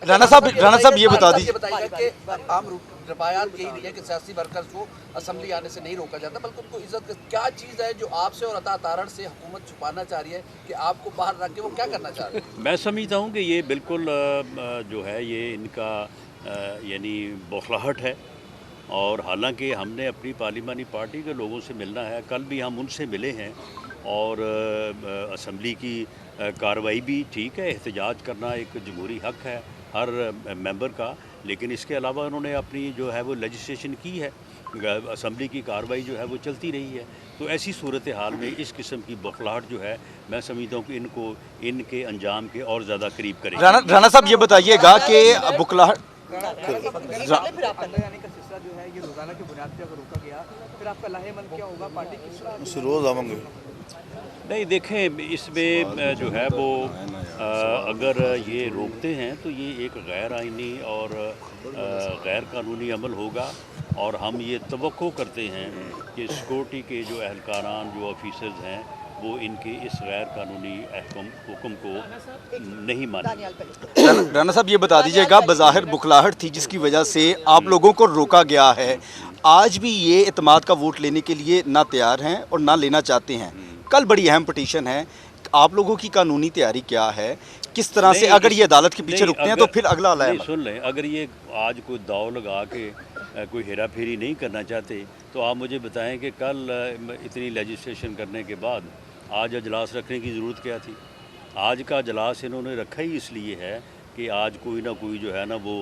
राणा साहब ये बता दीजिए कि आम रवायात यही नहीं है कि सियासी वर्कर्स को असम्बली आने से नहीं रोका जाता, बल्कि उनको इज्जत क्या चीज़ है जो आपसे और अता तारण से हुकूमत छुपाना चाह रही है कि आपको बाहर रख के वो क्या करना चाह रही है? मैं समझता हूँ कि ये बिल्कुल जो है ये इनका यानी बौखलाहट है। और हालांकि हमने अपनी पार्लिमानी पार्टी के लोगों से मिलना है, कल भी हम उनसे मिले हैं। और असम्बली की कार्रवाई भी ठीक है, एहतजाज करना एक जमहूरी हक है हर मेंबर का, लेकिन इसके अलावा उन्होंने अपनी जो है वो लेजिस्लेशन की है, असम्बली की कार्रवाई जो है वो चलती रही है। तो ऐसी सूरत हाल में इस किस्म की बौखलाहट जो है, मैं समझता हूँ कि इनको इनके अंजाम के और ज़्यादा करीब करें। राणा साहब ये बताइएगा कि बुकलाहट जो है ये रोजाना की बुनियाद पर अगर रोका गया फिर आपका लाहेमंद क्या होगा पार्टी की? रोज आवेंगे। नहीं देखें, इसमें जो है वो अगर ये रोकते हैं तो ये एक गैर आइनी और गैर कानूनी अमल होगा। और हम ये तवक्को करते हैं कि सिक्योरिटी के जो एहलकारान जो ऑफिसर्स हैं वो इनके इस गैर कानूनी हुक्म को नहीं मानेंगे। राणा साहब ये बता दीजिएगा, बज़ाहिर बुखलाहट थी जिसकी वजह से आप लोगों को रोका गया है, आज भी ये इत्मीनान का वोट लेने के लिए ना तैयार हैं और ना लेना चाहते हैं। कल बड़ी अहम पटिशन है, आप लोगों की कानूनी तैयारी क्या है, किस तरह से अगर ये अदालत के पीछे रुकते हैं तो फिर अगला अलायम? सुन लें, अगर ये आज कोई दाव लगा के कोई हेरा फेरी नहीं करना चाहते तो आप मुझे बताएं कि कल इतनी लेजिस्लेशन करने के बाद आज अजलास रखने की ज़रूरत क्या थी? आज का अजलास इन्होंने रखा ही इसलिए है कि आज कोई ना कोई जो है ना वो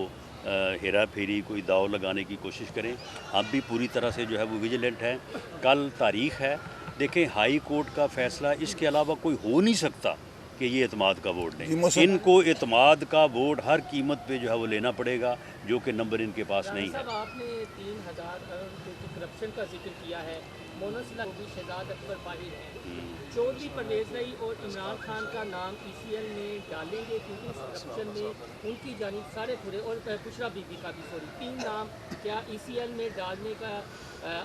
हेरा फेरी कोई दाव लगाने की कोशिश करें। हम भी पूरी तरह से जो है वो विजिलेंट हैं। कल तारीख़ है, देखें हाई कोर्ट का फ़ैसला, इसके अलावा कोई हो नहीं सकता कि ये एतमाद का वोट दें। इनको एतमाद का वोट हर कीमत पे जो है वो लेना पड़ेगा, जो कि नंबर इनके पास नहीं है। आपने 3000 करप्शन का जिक्र किया है, मोनसला भी शहजाद अकबर पाहिर हैं, चौधरी परवेज रई और इमरान खान का नाम ECL में डालेंगे क्योंकि इस करप्शन में उनकी जानिब सारे पूरे और बुशरा बीबी का भी 3 नाम क्या ECL में डालने का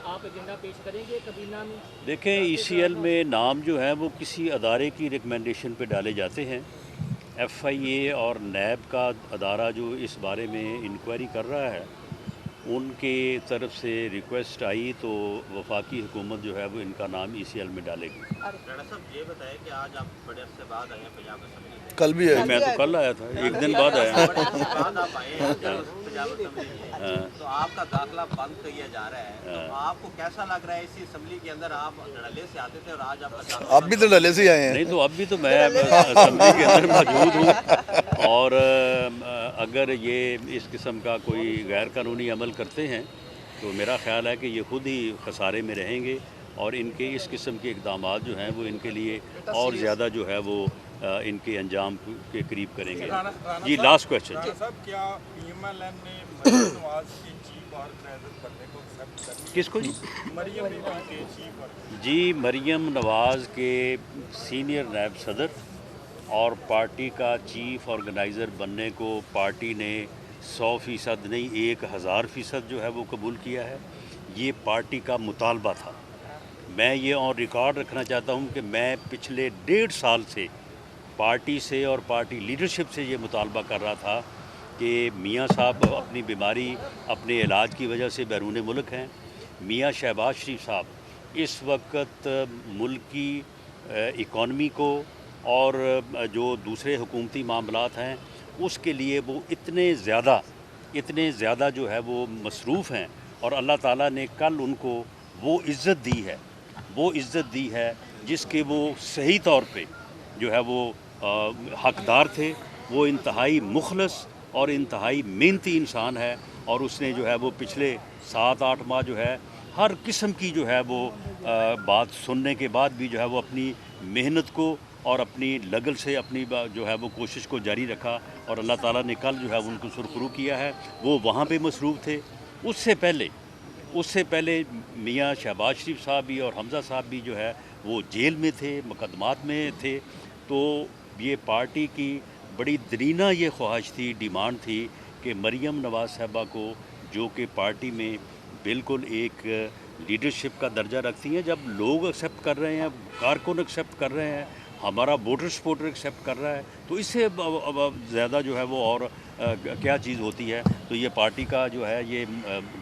आप एजेंडा पेश करेंगे कबीना में? देखें, ECL में नाम जो है वो किसी अदारे की रिकमेंडेशन पे डाले जाते हैं। FIA और NAB का अदारा जो इस बारे में इंक्वायरी कर रहा है, उनके तरफ से रिक्वेस्ट आई तो वफाकी हुकूमत जो है वो इनका नाम ECL में डालेगी। राणा साहब ये बताएं कि आज आप बड़े अरसे बाद आए हैं पंजाब असेंबली में। कल भी है। मैं तो कल आया था, एक दिन बाद आया। बड़े अरसे बाद आप आए हैं पंजाब असेंबली में, तो आपका दाखिला बंद किया जा रहा है, तो आपको कैसा लग रहा है इसी असेंबली के अंदर? आप धड़ल्ले से आते थे और आज आपका आप भी तो डले से आए हैं। नहीं तो अब भी तो मैं असेंबली के अंदर मौजूद हूँ। और अगर ये इस किस्म का कोई गैर कानूनी अमल करते हैं तो मेरा ख्याल है कि ये खुद ही खसारे में रहेंगे और इनके इस किस्म के इक़दाम जो हैं वो इनके लिए और ज़्यादा जो है वो इनके अंजाम के करीब करेंगे। जी लास्ट क्वेश्चन। क्या PMLN ने मरियम नवाज की चीफ ऑर्गेनाइजर बनने को एक्सेप्ट कर लिया? किसको जी? मरियम नवाज के चीफ ऑर्गेनाइजर। जी मरियम नवाज़ के सीनियर नायब सदर और पार्टी का चीफ ऑर्गेनाइज़र बनने को पार्टी ने 100% नहीं 1000% जो है वो कबूल किया है। ये पार्टी का मुतालबा था। मैं ये ऑन रिकॉर्ड रखना चाहता हूँ कि मैं पिछले 1.5 साल से पार्टी से और पार्टी लीडरशिप से ये मुतालबा कर रहा था कि मियाँ साहब अपनी बीमारी अपने इलाज की वजह से बैरून मुल्क हैं। मियाँ शहबाज शरीफ साहब इस वक्त मुल्क की इकॉनमी को और जो दूसरे हुकूमती मामलात हैं उसके लिए वो इतने ज़्यादा जो है वो मसरूफ़ हैं। और अल्लाह ताला ने कल उनको वो इज़्ज़त दी है जिसके वो सही तौर पे जो है वो हकदार थे। वो इंतहाई मुखलस और इंतहाई मेहनती इंसान है और उसने जो है वो पिछले 7-8 माह जो है हर किस्म की जो है वो बात सुनने के बाद भी जो है वो अपनी मेहनत को और अपनी लगन से अपनी जो है वो कोशिश को जारी रखा और अल्लाह ताला ने कल जो है उनको सुरखरू किया है। वो वहाँ पे मसरूफ़ थे। उससे पहले मियाँ शहबाज शरीफ साहब भी और हमज़ा साहब भी जो है वो जेल में थे, मुकदमात में थे। तो ये पार्टी की बड़ी दरीना ये ख्वाहिश थी, डिमांड थी कि मरियम नवाज़ साहबा को, जो कि पार्टी में बिल्कुल एक लीडरशिप का दर्जा रखती हैं, जब लोग एक्सेप्ट कर रहे हैं, कारकुन एक्सेप्ट कर रहे हैं, हमारा वोटर सपोर्टर एक्सेप्ट कर रहा है, तो इससे ज़्यादा जो है वो और क्या चीज़ होती है। तो ये पार्टी का जो है ये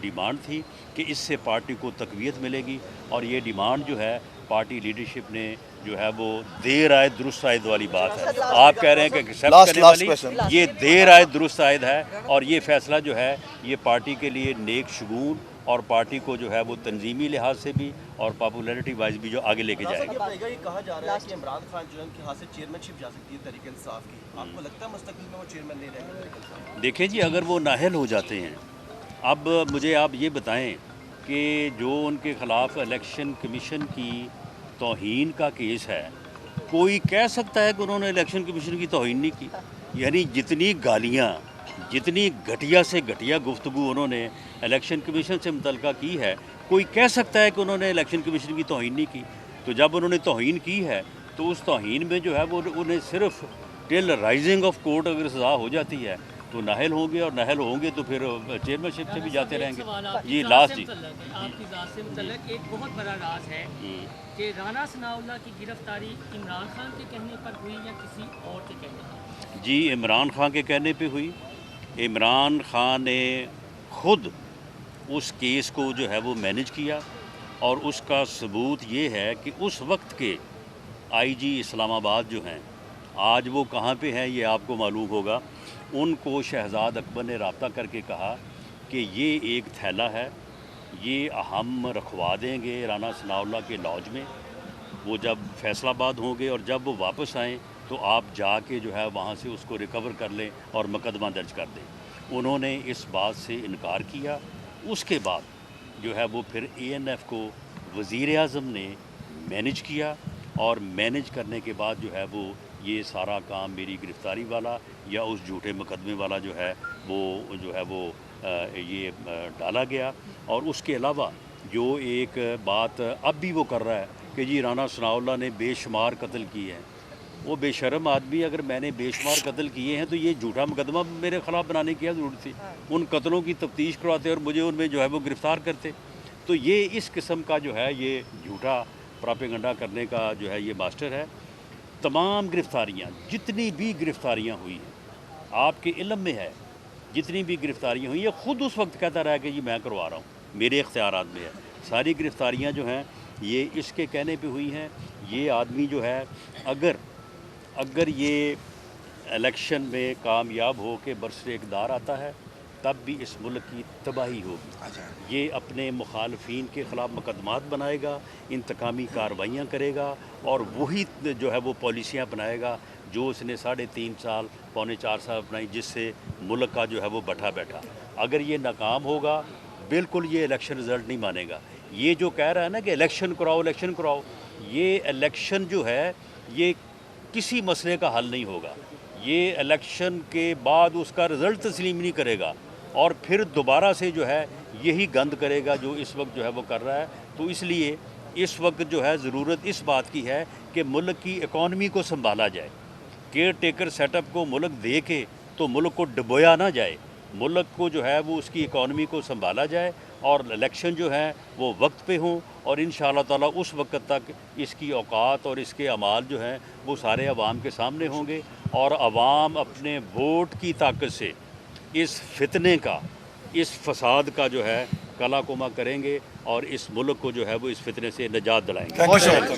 डिमांड थी कि इससे पार्टी को तक़वियत मिलेगी, और ये डिमांड जो है पार्टी लीडरशिप ने जो है वो देर आए दुरुस्त आयद वाली बात है। आप कह रहे हैं कि एक्सेप्ट करने वाली, ये देर आए दुरुस्त आयद है, और ये फ़ैसला जो है ये पार्टी के लिए नेक शगुन और पार्टी को जो है वो तंजीमी लिहाज से भी और पॉपुलैरिटी वाइज भी जो आगे लेके जाएगा। ये कहा जा रहा है कि इमरान खान जो है उनके हाथ से चेयरमैनशिप जा सकती है तहरीक इंसाफ की, आपको लगता है मुस्तकबिल में वो चेयरमैन नहीं रहेंगे तहरीक इंसाफ? देखें जी, अगर वो नाअहल हो जाते हैं, अब मुझे आप ये बताएं कि जो उनके ख़िलाफ़ इलेक्शन कमीशन की तौहीन का केस है, कोई कह सकता है कि उन्होंने इलेक्शन कमीशन की तौहीन नहीं की? यानी जितनी गालियाँ, जितनी घटिया से घटिया गुफ्तगू उन्होंने इलेक्शन कमीशन से मुतल्लिका की है, कोई कह सकता है कि उन्होंने इलेक्शन कमीशन की तौहीन नहीं की? तो जब उन्होंने तौहीन की है तो उस तौहीन में जो है वो उन्हें सिर्फ टिल राइजिंग ऑफ कोर्ट अगर सज़ा हो जाती है तो नाहल होंगे, और नाहल होंगे तो फिर चेयरमैनशिप से भी जाते रहेंगे। जी लास्ट जी, आपकी ज़ात से मुतल्लिक एक बहुत बड़ा राज है कि राना सनाउल्लाह की गिरफ्तारी इमरान खान के कहने पर हुई या किसी और के कहने पर? जी इमरान खान के कहने पे हुई। इमरान खान ने खुद उस केस को जो है वो मैनेज किया, और उसका सबूत ये है कि उस वक्त के आईजी इस्लामाबाद जो हैं, आज वो कहाँ पे हैं ये आपको मालूम होगा, उनको शहजाद अकबर ने रब्ता करके कहा कि ये एक थैला है, ये हम रखवा देंगे राना सनाउल्लाह के लॉज में, वो जब फैसलाबाद होंगे और जब वो वापस आएँ तो आप जाके जो है वहाँ से उसको रिकवर कर लें और मुकदमा दर्ज कर दें। उन्होंने इस बात से इनकार किया। उसके बाद जो है वो फिर ANF को वज़ीर आज़म ने मैनेज किया, और मैनेज करने के बाद जो है वो ये सारा काम मेरी गिरफ़्तारी वाला या उस झूठे मुकदमे वाला जो है वो ये डाला गया। और उसके अलावा जो एक बात अब भी वो कर रहा है कि जी राना सनाउल्लाह ने बेशुमार कत्ल किए हैं, वो बेशर्म आदमी, अगर मैंने बेशुमार कत्ल किए हैं तो ये झूठा मुकदमा मेरे ख़िलाफ़ बनाने की क्या ज़रूरत थी? उन कत्लों की तफ्तीश करवाते और मुझे उनमें जो है वो गिरफ़्तार करते। तो ये इस किस्म का जो है ये झूठा प्रोपेगेंडा करने का जो है ये मास्टर है। तमाम गिरफ़्तारियाँ, जितनी भी गिरफ़्तारियाँ हुई हैं आपके इल्म में है, जितनी भी गिरफ़्तारियाँ हुई, ये ख़ुद उस वक्त कहता रहा कि जी मैं करवा रहा हूँ, मेरे इख्तियारात में है। सारी गिरफ़्तारियाँ जो हैं ये इसके कहने पे हुई हैं। ये आदमी जो है अगर ये इलेक्शन में कामयाब हो के बरसरे इक़्तिदार आता है तब भी इस मुल्क की तबाही होगी। ये अपने मुखालफीन के ख़िलाफ़ मुकदमात बनाएगा, इंतकामी कार्रवाइयाँ करेगा, और वही जो है वो पॉलिसियाँ बनाएगा जो उसने 3.5 साल पौने 4 साल अपनाई, जिससे मुल्क का जो है वो बैठा। अगर ये नाकाम होगा, बिल्कुल ये इलेक्शन रिज़ल्ट नहीं मानेगा। ये जो कह रहा है ना कि इलेक्शन कराओ, ये इलेक्शन जो है ये किसी मसले का हल नहीं होगा। ये इलेक्शन के बाद उसका रिज़ल्ट तस्लीम नहीं करेगा, और फिर दोबारा से जो है यही गंद करेगा जो इस वक्त जो है वो कर रहा है। तो इसलिए इस वक्त जो है ज़रूरत इस बात की है कि मुल्क की इकॉनमी को संभाला जाए। केयर टेकर सेटअप को मुल्क दे के तो मुल्क को डुबोया ना जाए, मुल्क को जो है वो उसकी इकॉनमी को संभाला जाए, और इलेक्शन जो है वो वक्त पे हों, और इंशाअल्लाह ताला उस वक्त तक इसकी औकात और इसके अमाल जो हैं वो सारे अवाम के सामने होंगे, और अवाम अपने वोट की ताकत से इस फितने का, इस फसाद का जो है कला कोमा करेंगे, और इस मुल्क को जो है वो इस फितने से निजात दिलाएंगे।